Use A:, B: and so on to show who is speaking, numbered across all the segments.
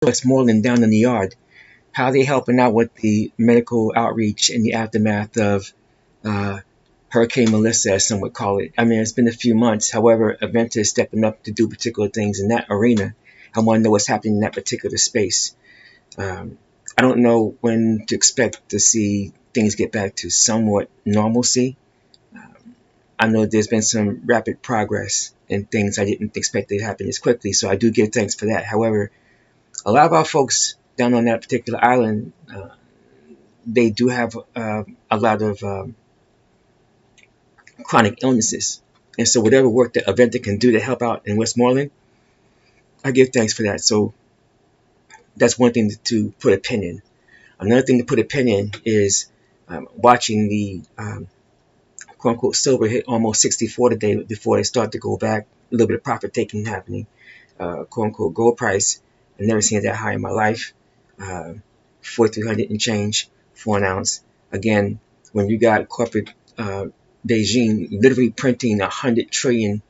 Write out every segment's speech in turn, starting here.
A: Westmoreland down in the yard, how they helping out with the medical outreach in the aftermath of Hurricane Melissa, as some would call it. I mean, it's been a few months. However, Aventa is stepping up to do particular things in that arena. I want to know what's happening in that particular space. I don't know when to expect to see things get back to somewhat normalcy. I know there's been some rapid progress in things I didn't expect to happen as quickly, so I do give thanks for that. However, a lot of our folks down on that particular island, they do have a lot of chronic illnesses. And so whatever work that Aventa can do to help out in Westmoreland, I give thanks for that. So that's one thing to put a pin in. Another thing to put a pin in is watching the quote-unquote silver hit almost 64 today before they start to go back. A little bit of profit taking happening. Quote-unquote gold price, I've never seen it that high in my life. 4,300 and change for an ounce. Again, when you got corporate Beijing literally printing 100 trillion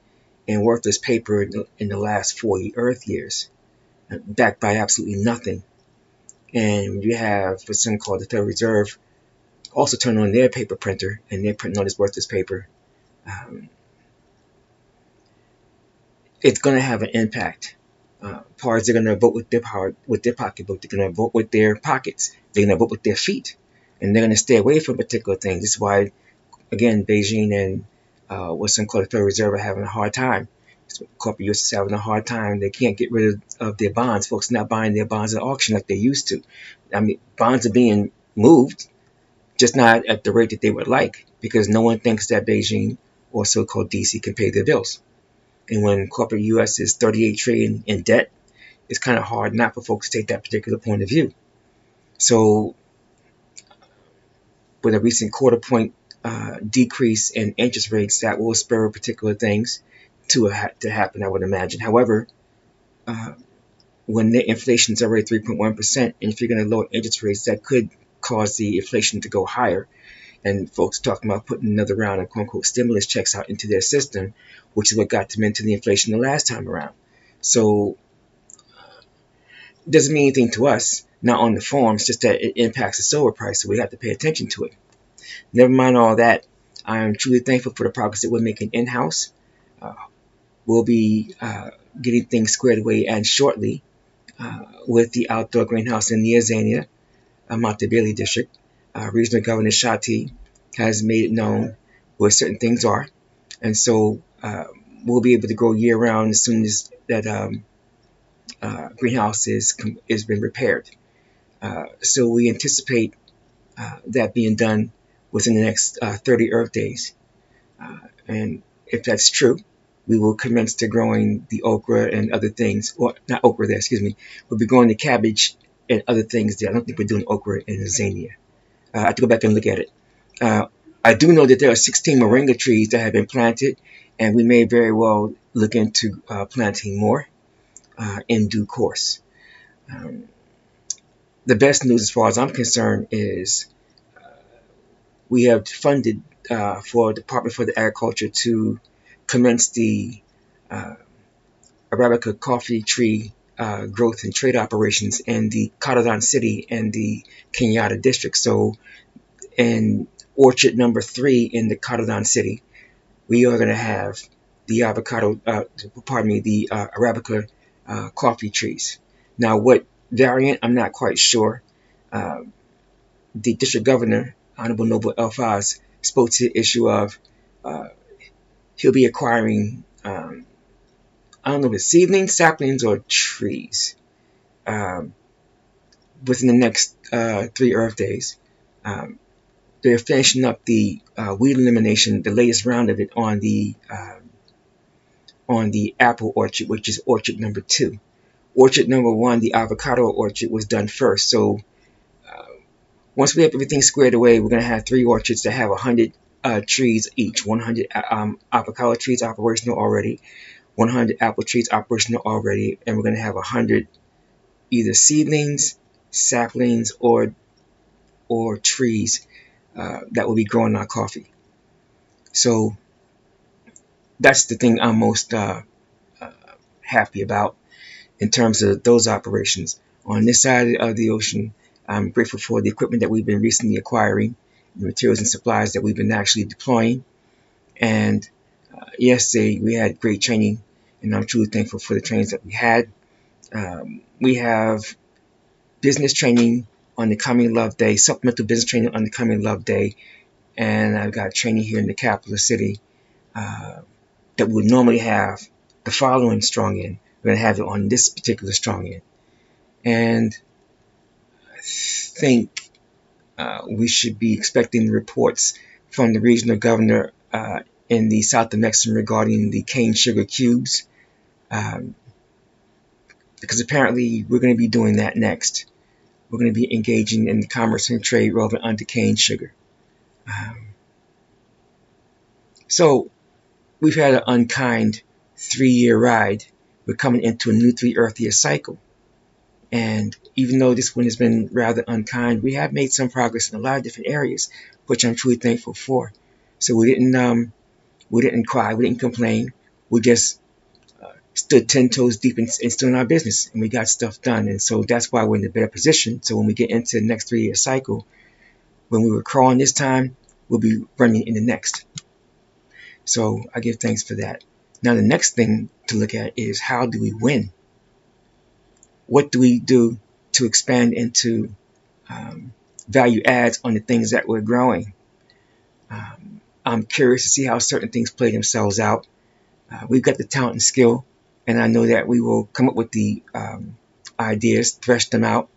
A: in worthless paper in the last 40 Earth years, backed by absolutely nothing. And you have what's called the Federal Reserve also turn on their paper printer, and they're printing all this worthless paper. It's going to have an impact. Parties are going to vote with their power, with their pocketbook. They're going to vote with their pockets. They're going to vote with their feet, and they're going to stay away from particular things. This is why, again, Beijing and what's called the Federal Reserve are having a hard time. Corporate U.S. is having a hard time. They can't get rid of their bonds. Folks are not buying their bonds at auction like they used to. I mean, bonds are being moved, just not at the rate that they would like, because no one thinks that Beijing or so-called DC can pay their bills. And when corporate U.S. is 38 trillion in debt, it's kind of hard not for folks to take that particular point of view. So with a recent quarter point decrease in interest rates, that will spur particular things to happen, I would imagine. However, when the inflation is already 3.1%, and if you're going to lower interest rates, that could cause the inflation to go higher. And folks talking about putting another round of quote-unquote stimulus checks out into their system, which is what got them into the inflation the last time around. So it doesn't mean anything to us, not on the forms, just that it impacts the silver price, so we have to pay attention to it. Never mind all that, I am truly thankful for the progress that we're making in-house. We'll be getting things squared away and shortly with the outdoor greenhouse in the Azania, Matabele district. Regional Governor Shati has made it known where certain things are. And so we'll be able to grow year-round as soon as that greenhouse is been repaired. So we anticipate that being done within the next 30 Earth days. And if that's true, we will commence to growing the okra and other things, or not okra there, excuse me. We'll be growing the cabbage and other things there. I don't think we're doing okra in Azania. I have to go back and look at it. I do know that there are 16 moringa trees that have been planted, and we may very well look into planting more in due course. The best news, as far as I'm concerned, is we have funded for Department for the Agriculture to commence the Arabica coffee tree growth and trade operations in the Katadan City and the Kenyatta district. So in orchard number 3 in the Katadan City, we are going to have the Arabica coffee trees. Now, what variant, I'm not quite sure. The district governor, Honorable Noble El-Faz, spoke to the issue of he'll be acquiring, I don't know if it's seedlings, saplings, or trees within the next 3 Earth days. They're finishing up the weed elimination, the latest round of it on the apple orchard, which is orchard number 2. Orchard number 1, the avocado orchard, was done first. So once we have everything squared away, we're going to have 3 orchards that have 100 trees each. 100 avocado trees operational already, 100 apple trees operational already, and we're going to have 100 either seedlings, saplings, or trees that will be growing our coffee. So that's the thing I'm most happy about in terms of those operations. On this side of the ocean, I'm grateful for the equipment that we've been recently acquiring, the materials and supplies that we've been actually deploying. And yesterday we had great training, and I'm truly thankful for the trainings that we had. We have business training on the Coming Love Day, supplemental business training on the Coming Love Day, and I've got training here in the capital city that we would normally have the following strong in. We're going to have it on this particular strong in. And I think we should be expecting reports from the regional governor in the South Amexem regarding the cane sugar cubes, because apparently we're going to be doing that next. We're going to be engaging in the commerce and trade relevant unto cane sugar. So we've had an unkind 3-year ride. We're coming into a new 3 Earth year cycle. And even though this one has been rather unkind, we have made some progress in a lot of different areas, which I'm truly thankful for. So we didn't cry, we didn't complain. We just stood 10 toes deep and still in our business, and we got stuff done. And so that's why we're in a better position. So when we get into the next 3 year cycle, when we were crawling this time, we'll be running in the next. So I give thanks for that. Now the next thing to look at is, how do we win? What do we do to expand into value adds on the things that we're growing? I'm curious to see how certain things play themselves out. We've got the talent and skill, and I know that we will come up with the ideas, thrash them out,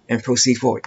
A: and proceed forward.